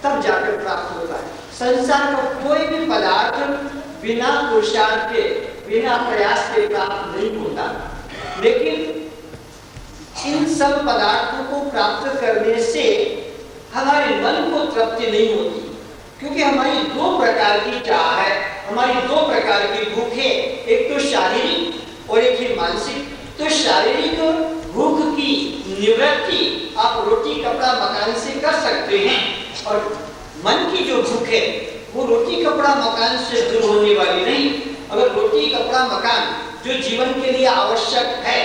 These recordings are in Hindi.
तब जाकर प्राप्त होता है। संसार का कोई भी पदार्थ बिना पुरुषार्थ के, बिना प्रयास के प्राप्त नहीं होता। लेकिन इन सब पदार्थों को प्राप्त करने से हमारे मन को तृप्ति नहीं होती, क्योंकि हमारी दो प्रकार की चाह है, हमारी दो प्रकार की भूख है, एक तो शारीरिक और एक ही मानसिक। तो शारीरिक भूख की निवृत्ति आप रोटी कपड़ा मकान से कर सकते हैं, और मन की जो भूख है वो रोटी कपड़ा मकान से दूर होने वाली नहीं। अगर रोटी कपड़ा मकान जो जीवन के लिए आवश्यक है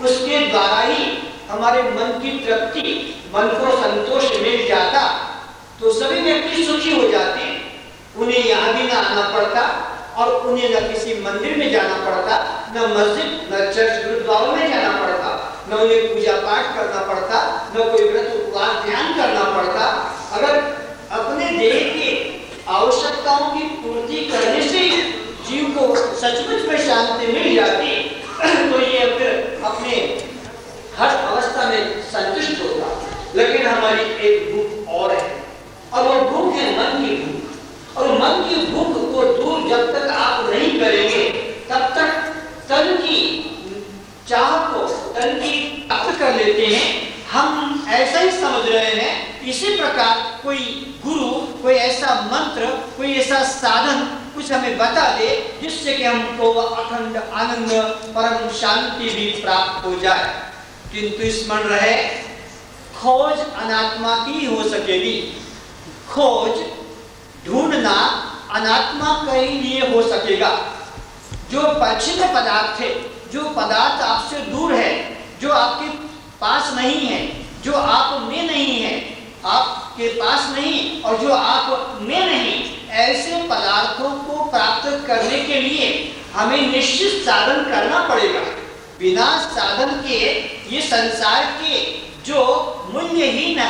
उसके द्वारा ही हमारे मन की तृप्ति, मन को संतोष मिल जाता तो सभी व्यक्ति सुखी हो जाते। उन्हें यहाँ भी ना आना पड़ता और उन्हें न किसी मंदिर में जाना पड़ता, न मस्जिद, न चर्च, गुरुद्वारों में जाना पड़ता, न उन्हें पूजा पाठ करना पड़ता, न कोई व्रत उपवास ध्यान करना पड़ता। अगर अपने देह की आवश्यकताओं की पूर्ति करने से जीव को सचमुच में शांति मिल जाती तो ये फिर अपने हर अवस्था में संतुष्ट होगा। लेकिन हमारी एक भूख और है, और वो भूख है मन की भूख। और मन की भूख को दूर जब तक आप नहीं करेंगे तब तक तन की चाह को, तन की प्राप्त कर लेते हैं। हम ऐसा ही समझ रहे हैं। इसी प्रकार कोई गुरु, कोई ऐसा मंत्र, कोई ऐसा साधन कुछ हमें बता दे जिससे कि हमको अखंड आनंद, परम शांति भी प्राप्त हो जाए। किंतु स्मरण रहे, खोज अनात्मा की हो सकेगी। खोज ढूंढना अनात्मा के लिए हो सकेगा। जो परिचित पदार्थ है, जो पदार्थ आपसे दूर है, जो आपके पास नहीं है, जो आप में नहीं है, आपके पास नहीं और जो आप में नहीं, ऐसे पदार्थों को प्राप्त करने के लिए हमें निश्चित साधन करना पड़ेगा। बिना साधन के ये संसार के जो मूल्यहीन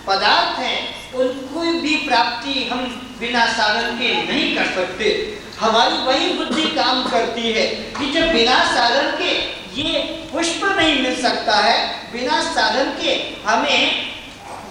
पदार्थ हैं उनको भी प्राप्ति हम बिना साधन के नहीं कर सकते। हमारी वही बुद्धि काम करती है कि जब बिना साधन के ये पुष्प नहीं मिल सकता है, बिना साधन के हमें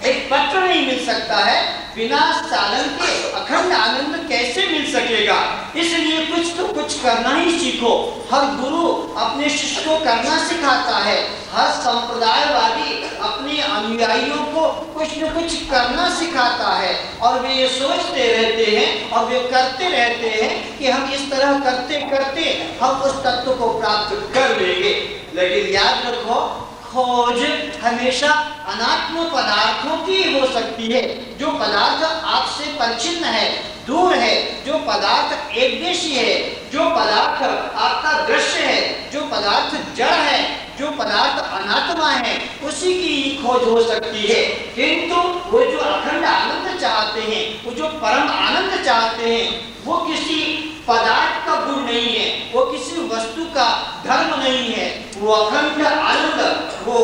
एक पत्र नहीं मिल सकता है, बिना साधन के अखंड आनंद कैसे मिल सकेगा। इसलिए कुछ तो कुछ करना ही सीखो। हर गुरु अपने शिष्य को करना सिखाता है, हर संप्रदायवादी अपने अनुयायियों को कुछ न कुछ करना सिखाता है, और वे ये सोचते रहते हैं और वे करते रहते हैं कि हम इस तरह करते करते हम उस तत्व को प्राप्त कर लेंगे। लेकिन याद रखो, खोज हमेशा अनात्म पदार्थों की हो सकती है। जो पदार्थ आपसे परिचिन्न है, दूर है, जो पदार्थ एकदेशी है, जो पदार्थ आपका दृश्य है, जो पदार्थ जड़ है, जो पदार्थ अनात्मा है, उसी की खोज हो सकती है। किंतु वो जो अखंड आनंद चाहते हैं, वो जो परम आनंद चाहते हैं, वो किसी पदार्थ का गुण नहीं है, वो किसी वस्तु का धर्म नहीं है। वो अखंड आनंद, वो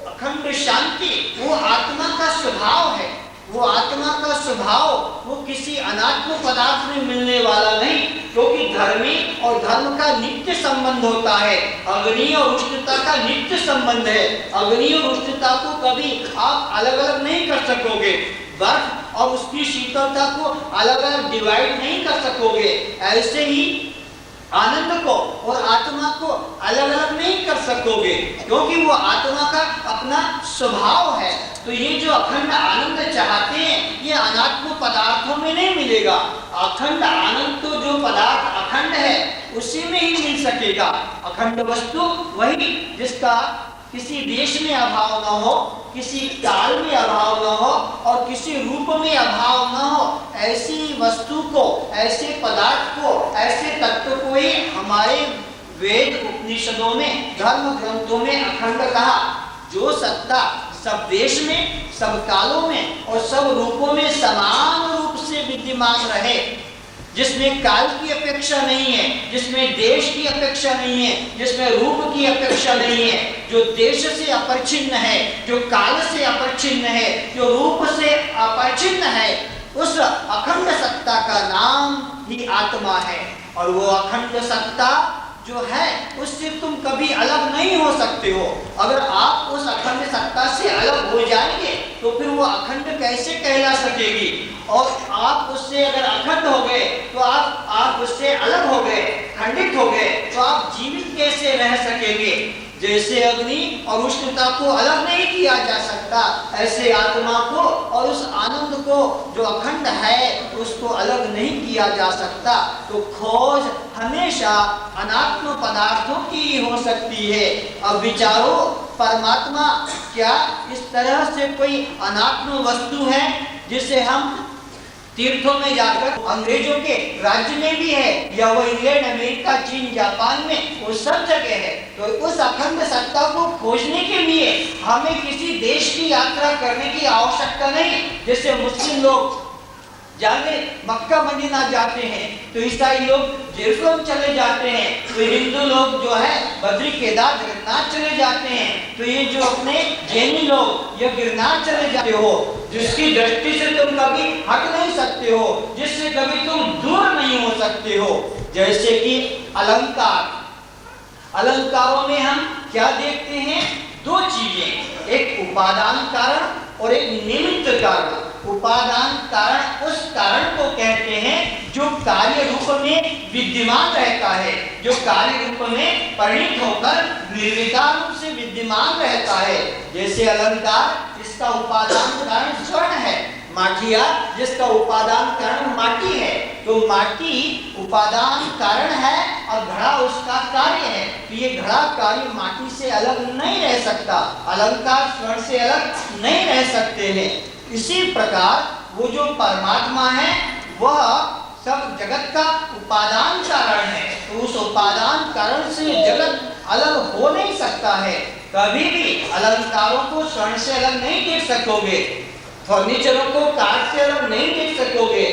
अखंड शांति, वो आत्मा का स्वभाव है। वो आत्मा का स्वभाव वो किसी अनात्म पदार्थ में मिलने वाला नहीं, क्योंकि धर्मी और धर्म का नित्य संबंध होता है। अग्नि और उष्णता का नित्य संबंध है। अग्नि और उष्णता को कभी आप अलग अलग नहीं कर सकोगे। बर्फ और उसकी शीतलता को अलग अलग डिवाइड नहीं कर सकोगे। ऐसे ही आनंद को और आत्मा को अलग अलग नहीं कर सकोगे, क्योंकि वो आत्मा का अपना स्वभाव है। तो ये जो अखंड आनंद चाहते हैं, ये अनात्म पदार्थों में नहीं मिलेगा। अखंड आनंद तो जो पदार्थ अखंड है उसी में ही मिल सकेगा। अखंड वस्तु वही जिसका किसी देश में अभाव न हो, किसी काल में अभाव न हो और किसी रूप में अभाव न हो, ऐसी वस्तु को, ऐसे पदार्थ को, ऐसे तत्व को ही हमारे वेद उपनिषदों में, धर्म ग्रंथों में अखंड कहा। जो सत्ता सब देश में, सब कालों में और सब रूपों में समान रूप से विद्यमान रहे, जिसमें काल की अपेक्षा नहीं है, जिसमें देश की अपेक्षा नहीं है, जिसमें रूप की अपेक्षा नहीं है, जो देश से अपरिच्छिन्न है, जो काल से अपरिच्छिन्न है, जो रूप से अपरिच्छिन्न है, उस अखंड सत्ता का नाम ही आत्मा है। और वो अखंड सत्ता जो है उससे तुम कभी अलग नहीं हो सकते हो। अगर आप उस अखंड सत्ता से अलग हो जाएंगे तो फिर वो अखंड कैसे कहला सकेगी। और आप उससे अगर अखंड हो गए तो आप उससे अलग हो गए, खंडित हो गए, तो आप जीवित कैसे रह सकेंगे। जैसे अग्नि और उष्णता को अलग नहीं किया जा सकता, ऐसे आत्मा को और उस आनंद को जो अखंड है उसको अलग नहीं किया जा सकता। तो खोज हमेशा अनात्म पदार्थों की हो सकती है। अब विचारो, परमात्मा क्या इस तरह से कोई अनात्म वस्तु है जिसे हम तीर्थों में जाकर, अंग्रेजों के राज्य में भी है या वो इंग्लैंड, अमेरिका, चीन, जापान में, वो सब जगह है। तो उस अखंड सत्ता को खोजने के लिए हमें किसी देश की यात्रा करने की आवश्यकता नहीं। जैसे मुस्लिम लोग जाने मक्का मदीना जाते हैं, तो ईसाई लोग जेरूसलम चले जाते हैं, तो हिंदू लोग जो है बद्री, केदार, जगन्नाथ चले जाते हैं, तो ये जो अपने जैनी लोग ये गिरनार चले जाते हो, जिसकी दृष्टि से तुम कभी हट नहीं सकते हो, जिससे कभी तुम दूर नहीं हो सकते हो। जैसे कि अलंकार, अलंकारों में हम क्या देखते हैं? दो चीजें, एक उपादान कारण और एक निमित्त कारण। उपादान कारण उस कारण को कहते हैं जो कार्य रूप में विद्यमान रहता है, जो कार्य रूप में परिणित होकर निर्विकार रूप से विद्यमान रहता है। जैसे अलंकार, इसका उपादान कारण स्वर्ण है, माटिया जिसका उपादान कारण माटी है, तो माटी उपादान कारण है और घड़ा उसका कार्य है। तो ये घड़ा कार्य माटी से अलग नहीं रह सकता, अलंकार स्वर्ण से अलग नहीं रह सकते हैं। इसी प्रकार वो जो परमात्मा है वह सब जगत का उपादान कारण है, तो उस उपादान कारण से जगत अलग हो नहीं सकता है। कभी भी अलंकारों को स्वर्ण से अलग नहीं देख सकोगे, फर्नीचरों को काठ से अलग नहीं देख सकोगे,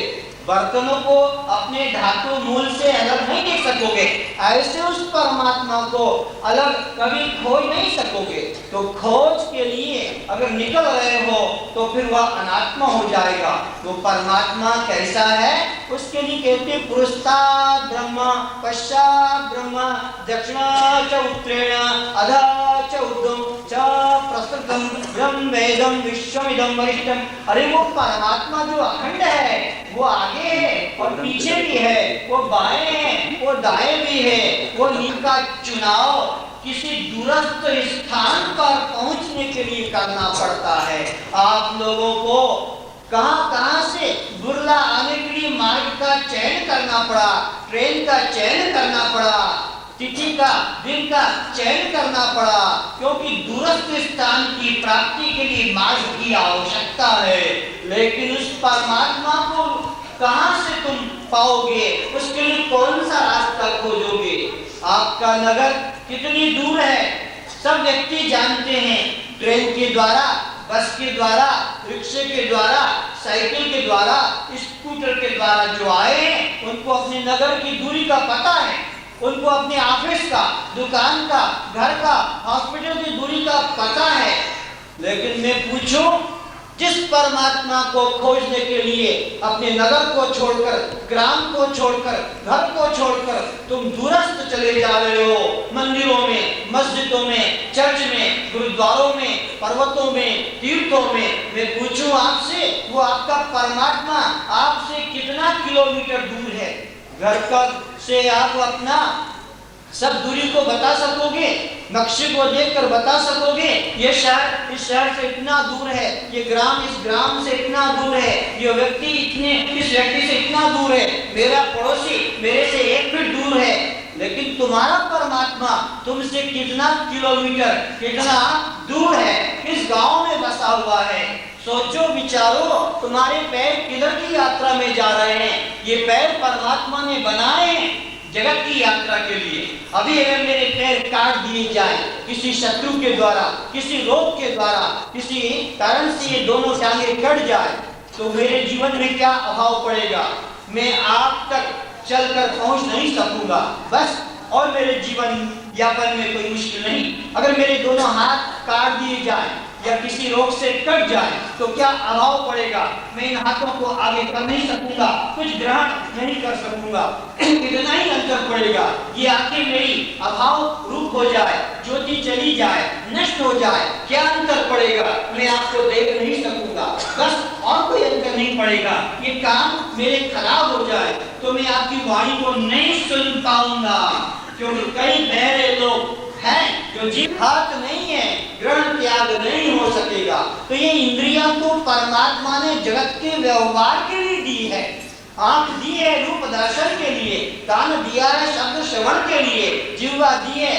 बर्तनों को अपने धातु मूल से अलग नहीं देख सकोगे। ऐसे उस परमात्मा को अलग कभी खोज नहीं सकोगे। तो खोज के लिए अगर निकल रहे हो तो फिर वह अनात्मा हो जाएगा। तो परमात्मा कैसा है उसके लिए कहते पुरस्ताद ब्रह्म, पश्चात ब्रह्म, दक्षिणा च उत्तरेण, अधा च ऊर्ध्वं च प्रस्तुतम् ब्रह्म वेदं विश्वमिदं वरिष्ठम्। अरे वो परमात्मा जो अखंड है वो आगे है और पीछे भी है, वो बाएं है, वो दाएं भी है। वो इनका चुनाव किसी दूरस्थ स्थान पर पहुंचने के लिए करना पड़ता है। आप लोगों को कहां से बुर्ला आने के लिए मार्ग का चयन करना पड़ा, ट्रेन का चयन करना पड़ा, तिथि का, दिन का चयन करना पड़ा, क्योंकि दूरस्थ स्थान की प्राप्ति के लिए मार्ग की आवश्यकता है। लेकिन उस परमात्मा को कहां से तुम पाओगे, उसके लिए कौन सा रास्ता खोजोगे? आपका नगर कितनी दूर है सब व्यक्ति जानते हैं। ट्रेन के द्वारा, बस के द्वारा, रिक्शे के द्वारा, साइकिल के द्वारा, स्कूटर के द्वारा जो आए हैं उनको अपने नगर की दूरी का पता है, उनको अपने ऑफिस का, दुकान का, घर का, हॉस्पिटल की दूरी का पता है। लेकिन मैं पूछूं, जिस परमात्मा को खोजने के लिए अपने नगर को छोड़कर, ग्राम को छोड़कर, घर को छोड़कर तुम दूरस्थ चले जा रहे हो, मंदिरों में, मस्जिदों में, चर्च में, गुरुद्वारों में, पर्वतों में, तीर्थों में, मैं पूछूं आपसे, वो आपका परमात्मा आपसे कितना किलोमीटर दूर है? घर का से आप अपना सब दूरी को बता सकोगे, नक्शे को देखकर बता सकोगे, ये शहर इस शहर से इतना दूर है, ये ग्राम इस ग्राम से इतना दूर है, ये व्यक्ति इस व्यक्ति से इतना दूर है, मेरा पड़ोसी मेरे से 1 फीट दूर है। लेकिन तुम्हारा परमात्मा तुमसे कितना किलोमीटर, कितना दूर है, किस गांव में बसा हुआ है? सोचो विचारो, तुम्हारे पैर किधर की यात्रा में जा रहे हैं? ये पैर परमात्मा ने बनाए हैं जगत की यात्रा के लिए। अभी अगर मेरे पैर काट दिए जाए किसी शत्रु के द्वारा, किसी रोग के द्वारा, किसी कारण से ये दोनों टांगे कट जाए तो मेरे जीवन में क्या अभाव पड़ेगा? मैं आप तक चलकर पहुंच नहीं सकूंगा बस, और मेरे जीवन यापन में कोई मुश्किल नहीं। अगर मेरे दोनों हाथ काट दिए जाए या किसी रोग से कट जाए तो क्या अभाव पड़ेगा? मैं इन हाथों को आगे कर नहीं सकूंगा, कुछ ग्रहण नहीं कर सकूंगा, कितना ही अंतर पड़ेगा। ये आंखें मेरी अभाव रूप हो जाए, ज्योति चली जाए, नष्ट हो जाए, क्या अंतर पड़ेगा? मैं आपको देख नहीं सकूंगा, बस और कोई अंतर नहीं पड़ेगा। ये काम मेरे खराब हो जाए तो मैं आपकी वाणी को नहीं सुन पाऊंगा, क्योंकि कई बहरे लोग हैं जो जीभ हाथ नहीं है, ग्रहण त्याग नहीं हो सकेगा। तो ये इंद्रियां तो परमात्मा ने जगत के व्यवहार के लिए दी है। आंख दी है रूप दर्शन के लिए, कान दिया है शब्द श्रवण के लिए, जिह्वा दी है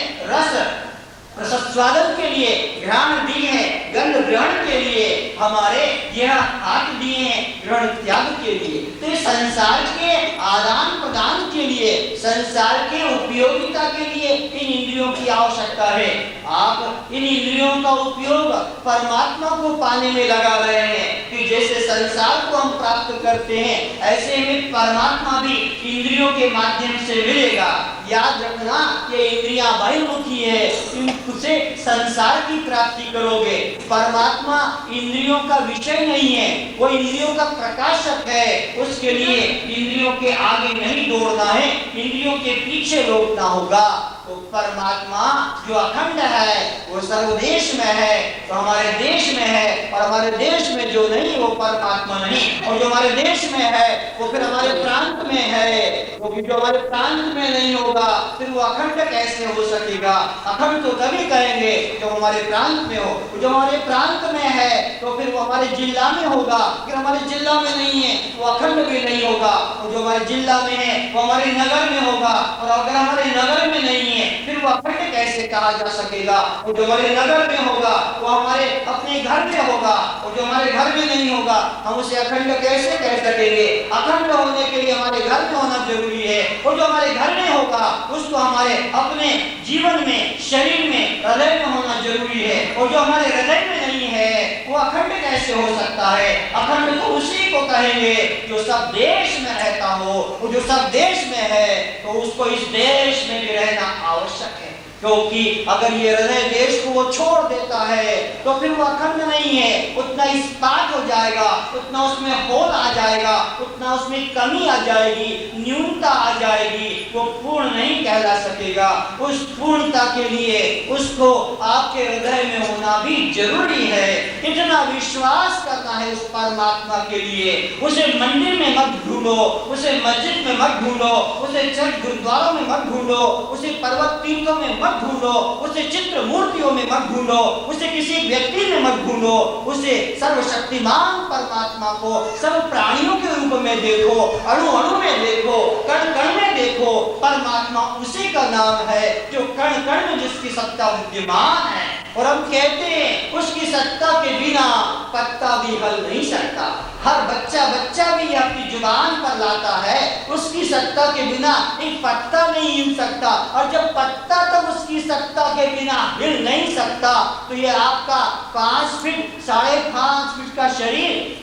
रसस्वादन के लिए, घ्राण दी है गंध ग्रहण के लिए, हमारे यह हाथ दिए हैं ग्रहण त्याग के लिए। तो संसार के आदान प्रदान के लिए, संसार के उपयोगिता के लिए इन इंद्रियों की आवश्यकता है। आप इन इंद्रियों का उपयोग परमात्मा को पाने में लगा रहे हैं कि जैसे संसार को हम प्राप्त करते हैं, ऐसे में परमात्मा भी इंद्रियों के माध्यम से मिलेगा। याद रखना, ये इंद्रियां बहिर्मुखी है, इनसे संसार की प्राप्ति करोगे। परमात्मा इंद्रियों का विषय नहीं है, वो इंद्रियों का प्रकाशक है। उसके लिए इंद्रियों के आगे नहीं दौड़ना है, इंद्रियों के पीछे लौटना होगा। तो परमात्मा जो अखंड है वो सर्वदेश में है, तो हमारे देश में है, और हमारे देश में जो नहीं वो परमात्मा नहीं, और जो हमारे देश में है वो फिर हमारे प्रांत में है, क्योंकि जो हमारे प्रांत में नहीं होगा फिर वो अखंड कैसे हो सकेगा? अखंड तो तभी कहेंगे जो हमारे प्रांत में हो। जो हमारे प्रांत में है तो फिर वो हमारे जिला में होगा, फिर हमारे जिला में नहीं है वो अखंड भी नहीं होगा। और जो हमारे जिला में है वो हमारे नगर में होगा, और अगर हमारे नगर में नहीं है फिर वो अखंड कैसे कहा जा सकेगा? और जो हमारे नगर में होगा वो हमारे अपने घर में होगा, और जो हमारे घर में नहीं होगा हम उसे अखंड कैसे कह सकेंगे? अखंड होने के लिए हमारे घर में होना जरूरी है, और जो हमारे घर में होगा उसको हमारे अपने जीवन में, शरीर में, हृदय में होना जरूरी है। और जो हमारे हृदय में नहीं है वो अखंड कैसे हो सकता है? अखंड तो उसी को कहेंगे जो सब देश में रहता हो, और जो सब देश में है तो उसको इस देश में भी रहना आवश्यक है, क्योंकि अगर ये हृदय देश को वो छोड़ देता है तो फिर वो अखंड नहीं है। उतना इस्पात हो जाएगा, उतना उसमें होल आ जाएगा, उतना उसमें कमी आ जाएगी, न्यूनता आ जाएगी, वो पूर्ण नहीं कहला सकेगा। उस पूर्णता के लिए उसको आपके हृदय में होना भी जरूरी है। इतना विश्वास करना है उस परमात्मा के लिए। उसे मंदिर में मत ढूंढो, उसे मस्जिद में मत ढूंढो, उसे चर्च गुरुद्वारों में मत ढूंढो, उसे पर्वत तीर्थों में मत ढूंढो, उसे चित्र मूर्तियों में मत ढूंढो, उसे किसी व्यक्ति में मत ढूंढो, उसे सर्वशक्तिमान परमात्मा को सब प्राणियों के रूप में देखो, अणु अणु में देखो, कण कण में देखो। परमात्मा उसी का नाम है जो कण कण में जिसकी सत्ता विद्यमान है। और हम कहते हैं उसकी सत्ता के बिना पत्ता भी हल नहीं सकता। हर बच्चा भी अपनी जुबान पर लाता है, उसकी सत्ता के बिना एक पत्ता नहीं हिल सकता, और जब पत्ता तब उसकी सत्ता के बिना हिल नहीं सकता तो ये आपका 5 फीट 5.5 फीट का शरीर,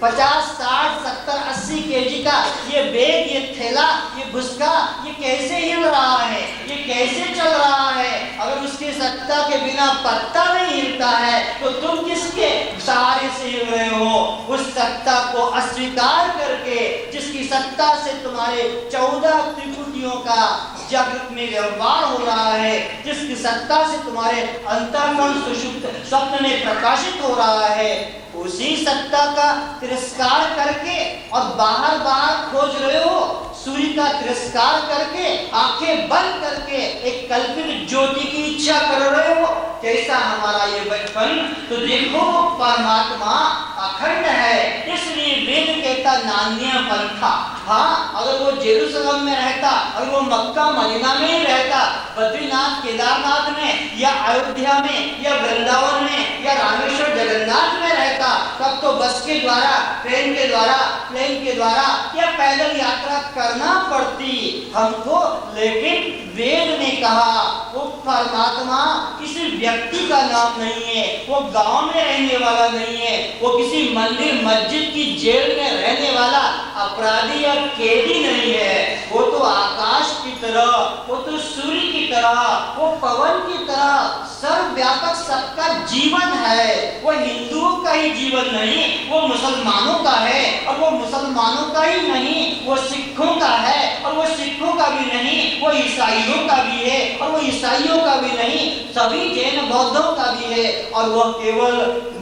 50, 60, 70, 80 केजी का ये बैग, ये थैला, ये बुस्का, ये कैसे हिल रहा है, ये कैसे चल रहा है? अगर उसकी सत्ता के बिना पत्ता नहीं हिलता है तो तुम किसके सहारे से हिल रहे हो? उस सत्ता को अस्वीकार करके, जिसकी सत्ता से तुम्हारे 14 त्रिपुटियों का जगत में व्यवहार हो रहा है, जिसकी सत्ता से तुम्हारे अंतःकरण सुषुप्त स्वप्न में प्रकाशित हो रहा है, उसी सत्ता का तिरस्कार करके और बाहर खोज रहे हो। सूर्य का तिरस्कार करके, आंखें बंद करके एक कल्पित ज्योति की इच्छा कर रहे हो। कैसा हमारा ये बचपन? तो देखो परमात्मा अखंड है, इसलिए वेद कहता नान्य पंथा। हाँ, अगर वो जेरूसलम में रहता, अगर वो मक्का मदीना में ही रहता, बद्रीनाथ केदारनाथ में या अयोध्या में या वृंदावन में या रामेश्वर जगन्नाथ में रहता, तब तो बस के द्वारा, ट्रेन के द्वारा, प्लेन के द्वारा या पैदल यात्रा करना पड़ती हमको। लेकिन वेद ने कहा वो परमात्मा किसी व्यक्ति का नाम नहीं है, वो गांव में रहने वाला नहीं है, वो किसी मंदिर मस्जिद की जेल में रहने वाला अपराधी या कैदी नहीं है, वो तो आकाश की तरह, वो तो सूर्य की तरह, वो पवन की तरह सर्वव्यापक सबका जीवन है। वो हिंदुओं का ही जीवन नहीं, वो मुसलमानों का है, और वो मुसलमानों का ही नहीं, वो सिखों का है, और वो सिखों का भी नहीं, वो ईसाइयों का भी है, और वो ईसाइयों का भी नहीं, सभी जैन बौद्धों का भी है। और वह केवल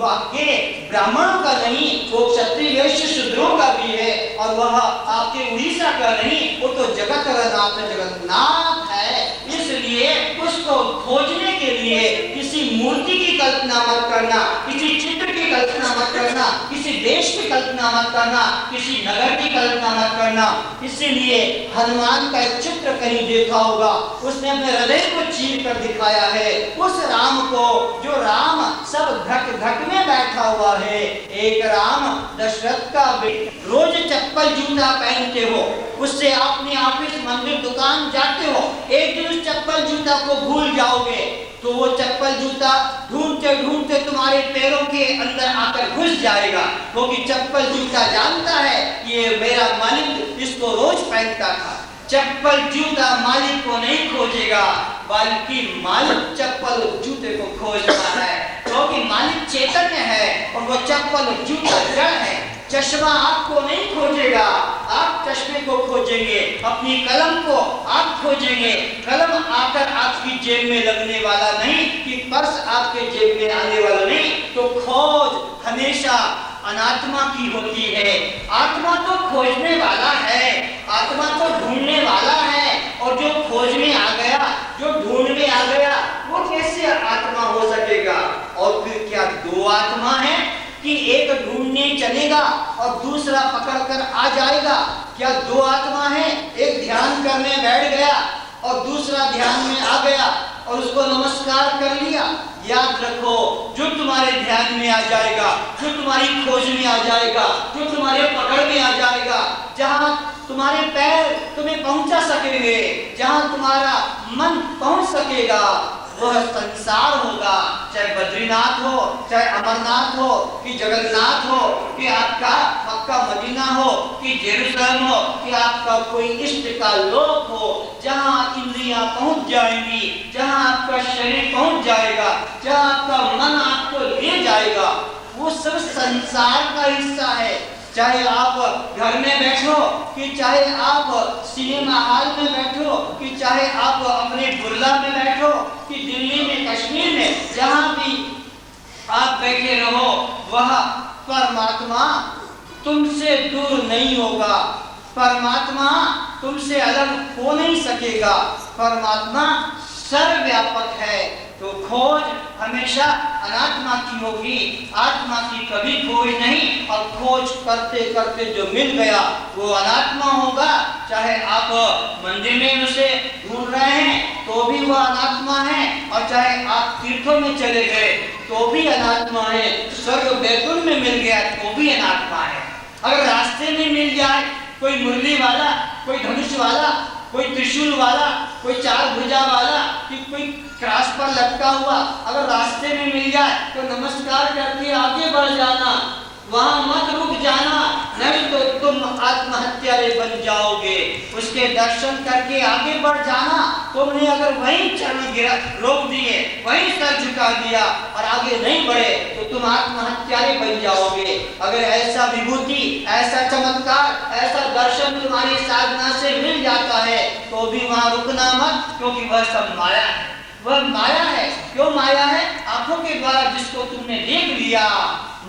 आपके ब्राह्मणों का नहीं, वो क्षत्रिय वैश्य शूद्रों का भी है, और वह आपके उड़ीसा का नहीं, वो तो जगन्नाथ है। इसलिए उसको खोजने के लिए किसी मूर्ति की कल्पना मत करना, किसी चित्र की कल्पना मत करना, किसी देश की कल्पना मत करना, किसी नगर की कल्पना मत करना। इसीलिए हनुमान का एक चित्र कहीं देखा होगा, उसने अपने हृदय को चीर कर दिखाया है उस राम को, जो राम सब घट घट में बैठा हुआ है। एक राम दशरथ का रोज चप्पल जूता पहनते हो, उससे अपने ऑफिस मंदिर दुकान जाते हो, एक दिन उस चप्पल जूता को भूल जाओगे तो वो चप्पल जूता ढूंढते ढूंढते तुम्हारे पैरों के अंदर आकर घुस जाएगा, क्योंकि चप्पल जूता जानता है ये मेरा मालिक इसको रोज पहनता था। चप्पल जूता मालिक को नहीं खोजेगा, बल्कि मालिक चप्पल जूते को खोजता है, क्योंकि मालिक चैतन्य है और वो चप्पल जूता जड़ है। चश्मा आपको नहीं खोजेगा, आप चश्मे को खोजेंगे, अपनी कलम को आप खोजेंगे। कलम आकर आपकी जेब में लगने वाला नहीं, कि पर्स आपके जेब में आने वाला नहीं। तो खोज हमेशा अनात्मा की होती है। आत्मा तो खोजने वाला है, आत्मा तो ढूंढने वाला है, और जो खोज में आ गया, जो ढूंढ में आ गया, वो कैसे आत्मा हो सकेगा? और फिर क्या दो आत्मा है कि एक ढूंढने चलेगा और दूसरा पकड़ कर आ जाएगा? क्या दो आत्मा है? एक ध्यान करने बैठ गया और दूसरा ध्यान में आ गया और उसको नमस्कार कर लिया। याद रखो, जो तुम्हारे ध्यान में आ जाएगा, जो तुम्हारी खोज में आ जाएगा, जो तुम्हारे पकड़ में आ जाएगा, जहां तुम्हारे पैर तुम्हें पहुंचा सकेंगे, जहां तुम्हारा मन पहुंच सकेगा, वह संसार होगा। चाहे बद्रीनाथ हो, चाहे अमरनाथ हो, कि जगन्नाथ हो, कि आपका मक्का मदीना हो, कि जेरूसलम हो, कि आपका कोई इष्ट का लोक हो, जहां इंद्रियां पहुंच जाएंगी, जहां आपका शरीर पहुंच जाएगा, जहां आपका मन आपको ले जाएगा, वो सब संसार का हिस्सा है। चाहे आप घर में बैठो, कि चाहे आप सिनेमा हॉल में बैठो, कि चाहे आप अपने बुर्ला में बैठो, कि दिल्ली में, कश्मीर में, जहां भी आप बैठे रहो, वह परमात्मा तुमसे दूर नहीं होगा, परमात्मा तुमसे अलग हो नहीं सकेगा, परमात्मा सर्वव्यापक है। तो खोज हमेशा अनात्मा की होगी, आत्मा की कभी खोज नहीं। और खोज करते करते जो मिल गया वो अनात्मा होगा। चाहे आप मंदिर में उसे ढूंढ रहे हैं तो भी वह अनात्मा है, और चाहे आप तीर्थों में चले गए तो भी अनात्मा है, स्वर्ग बैकुंठ में मिल गया तो भी अनात्मा है। अगर रास्ते में मिल जाए कोई मुरली वाला, कोई धनुष वाला, कोई त्रिशूल वाला, कोई चार भुजा वाला, कि कोई क्रॉस पर लटका हुआ, अगर रास्ते में मिल जाए तो नमस्कार करके आगे बढ़ जाना, वहां मत रुक जाना, नहीं तो तुम आत्महत्यारे बन जाओगे। उसके दर्शन करके आगे बढ़ जाना। तुमने अगर वहीं चरण गिरा रोक दिए, वहीं सर झुका दिया और आगे नहीं बढ़े तो तुम आत्महत्यारे बन जाओगे। अगर ऐसा विभूति, ऐसा चमत्कार, ऐसा दर्शन तुम्हारी साधना से मिल जाता है तो भी वहां रुकना मत, क्योंकि वह सब माया है। वह माया है। क्यों माया है? आंखों के द्वारा जिसको तुमने देख लिया,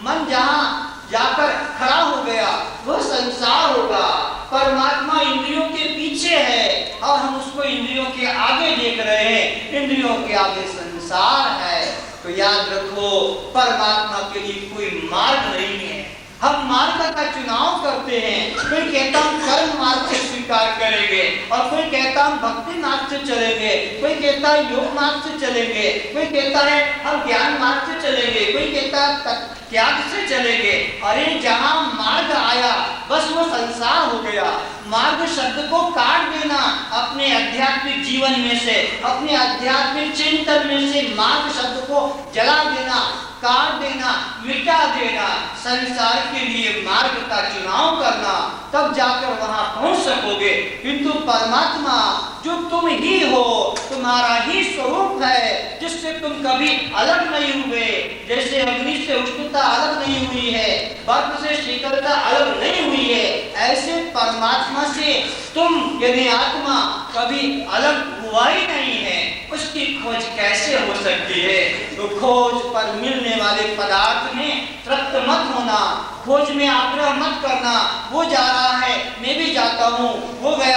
मन जहां जाकर खड़ा हो गया वह संसार होगा। परमात्मा इंद्रियों के पीछे है और हम उसको इंद्रियों के आगे देख रहे हैं। इंद्रियों के आगे संसार है। तो याद रखो, परमात्मा के लिए कोई मार्ग नहीं है। हम मार्ग का चुनाव करते हैं। कोई कहता हम कर्म मार्ग से स्वीकार करेंगे, और कोई कहता हम भक्ति मार्ग से चलेंगे, कोई कहता है योग मार्ग से चलेंगे, कोई कहता है हम ज्ञान मार्ग से चलेंगे, कोई कहता है त्याग से चलेंगे। अरे जहां मार्ग आया बस वो संसार हो गया। मार्ग शब्द को काट देना अपने आध्यात्मिक जीवन में से, अपने आध्यात्मिक चिंतन में से मार्ग शब्द को जला देना, काट देना, मिटा देना, संसार के लिए मार्ग का चुनाव करना, तब जाकर वहां पहुंच सकोगे। किंतु परमात्मा जो तुम ही हो, तुम्हारा ही स्वरूप है, जिससे तुम कभी अलग नहीं हुए। जैसे अग्नि से उष्णता अलग नहीं हुई है, बर्फ से शीतलता अलग नहीं हुई है, ऐसे परमात्मा से तुम यानी आत्मा कभी अलग हुआ ही नहीं है। उसकी खोज कैसे हो सकती है? तो खोज पर मिलने वाले पदार्थ में तृप्त मत होना, खोज में आग्रह मत करना। वो जा रहा है मैं भी जाता हूँ, वो गया